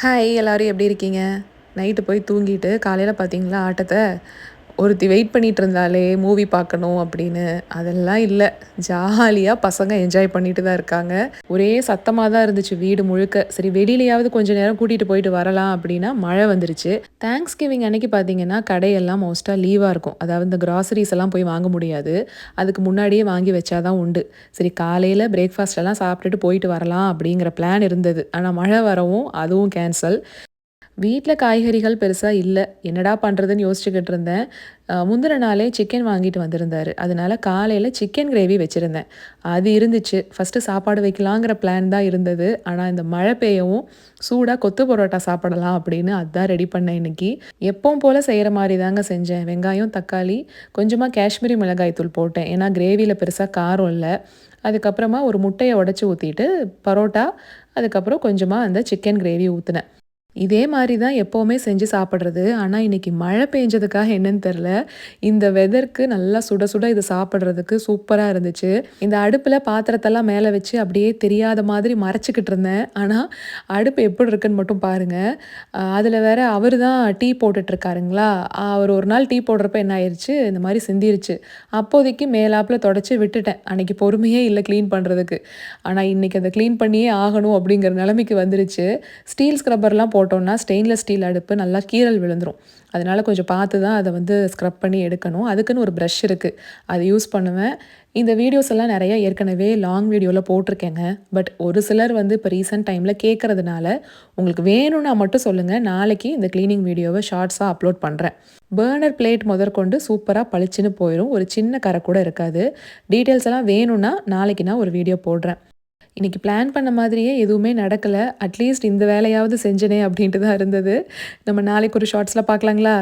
Hi எல்லாரும் எப்படி இருக்கீங்க? நைட்டு போய் தூங்கிட்டு காலையில் பார்த்தீங்களா ஆட்டத்தை? ஒருத்தி வெயிட் பண்ணிட்டு இருந்தாளே மூவி பார்க்கணும் அப்படின்னு, அதெல்லாம் இல்லை. ஜாலியாக பசங்க என்ஜாய் பண்ணிட்டு தான் இருக்காங்க. ஒரே சத்தமாக தான் இருந்துச்சு வீடு முழுக்க. சரி வெளியிலயாவது கொஞ்ச நேரம் கூட்டிகிட்டு போயிட்டு வரலாம் அப்படின்னா மழை வந்துருச்சு. தேங்க்ஸ் கிவிங் அன்னைக்கு பார்த்தீங்கன்னா கடையெல்லாம் மோஸ்ட்டாக லீவாக இருக்கும். அதாவது இந்த கிராசரிஸ் எல்லாம் போய் வாங்க முடியாது. அதுக்கு முன்னாடியே வாங்கி வச்சாதான் உண்டு. சரி காலையில் பிரேக்ஃபாஸ்ட் எல்லாம் சாப்பிட்டுட்டு போயிட்டு வரலாம் அப்படிங்கிற பிளான் இருந்தது. ஆனால் மழை வரவும் அதுவும் கேன்சல். வீட்டில் காய்கறிகள் பெருசா இல்ல. என்னடா பண்றதுன்னு யோசிச்சுக்கிட்டு இருந்தேன். முந்தின நாளே சிக்கன் வாங்கிட்டு வந்திருந்தாரு. அதனால காலையில சிக்கன் கிரேவி வச்சிருந்தேன். அது இருந்துச்சு. ஃபர்ஸ்ட்டு சாப்பாடு வைக்கலாங்கிற பிளான் தான் இருந்தது. ஆனா இந்த மழை பெய்யவும் சூடா கொத்து பரோட்டா சாப்பிடலாம் அப்படின்னு அதான் ரெடி பண்ணேன் இன்னைக்கு. எப்பவும் போல செய்ற மாரி தாங்க செஞ்சேன். வெங்காயம், தக்காளி, கொஞ்சமா காஷ்மீரி மிளகாய் தூள் போட்டேன். ஏன்னா கிரேவில பெருசா காரம் இல்ல. அதுக்கப்புறமா ஒரு முட்டைய உடைச்சு ஊத்திட்டு பரோட்டா, அதுக்கப்புறம் கொஞ்சமா அந்த சிக்கன் கிரேவி ஊத்துனேன். இதே மாரி தான் எப்பவுமே செஞ்சு சாப்பிடுறது. ஆனா, இன்னைக்கு மழை பெஞ்சதுக்காக என்னன்னு தெரியல. இந்த வெதருக்கு நல்லா சுட சுட இது சாப்பிடுறதுக்கு சூப்பரா இருந்துச்சு. இந்த அடுப்புல பாத்திரத்தெல்லாம் மேல வச்சு அப்படியே தெரியாத மாதிரி மறைச்சுக்கிட்டு இருந்தேன். ஆனா, அடுப்பு எப்படி இருக்குன்னு மட்டும் பாருங்க. அதுல வேற அவரு தான் டீ போட்டுட்டு இருக்காருங்களா, அவர் ஒரு நாள் டீ போடுறப்ப என்ன ஆயிருச்சு, இந்த மாரி சிந்திருச்சு. அப்போதைக்கு மேலாப்புல தொடச்சு விட்டுட்டேன். அன்னைக்கு பொறுமையே இல்ல கிளீன் பண்றதுக்கு. ஆனா, இன்னைக்கு அத கிளீன் பண்ணியே ஆகணும் அப்படிங்கிற நிலைமைக்கு வந்துருச்சு. ஸ்டீல் ஸ்க்ரப்பர்லாம் போட்டோம்னா ஸ்டெயின்லெஸ் ஸ்டீல் அடுப்பு நல்லா கீறல் விழுந்துரும். அதனால கொஞ்சம் பார்த்து தான் அத வந்து ஸ்க்ரப் பண்ணி எடுக்கணும். அதுக்குன்னு ஒரு பிரஷ் இருக்கு. அது யூஸ் பண்ணுவேன். இந்த வீடியோஸ் எல்லாம் நெறைய ஏற்கனவே லாங் வீடியோல போட்டிருக்கேங்க. பட் ஒரு சிலர் வந்து இப்ப ரீசென்ட் டைம்ல கேட்கறதுனால, உங்களுக்கு வேணும்னா மட்டும் சொல்லுங்க. நாளைக்கு இந்த கிளீனிங் வீடியோவ ஷார்ட்ஸா அப்லோட் பண்றேன். பர்னர் பிளேட் முதற்கொண்டு சூப்பரா பளிச்சுன்னு போயிரும். ஒரு சின்ன கரை கூட இருக்காது. டீட்டெயில்ஸ் எல்லாம் வேணும்னா நாளைக்கு நான் ஒரு வீடியோ போடுறேன். இன்னைக்கு பிளான் பண்ண மாதிரியே எதுவுமே நடக்கல. அட்லீஸ்ட் இந்த வேலையாவது செஞ்சனே அப்படின்ட்டு தான் இருந்தது. நம்ம நாளைக்கு ஒரு ஷார்ட்ஸ்ல பார்க்கலாங்களா?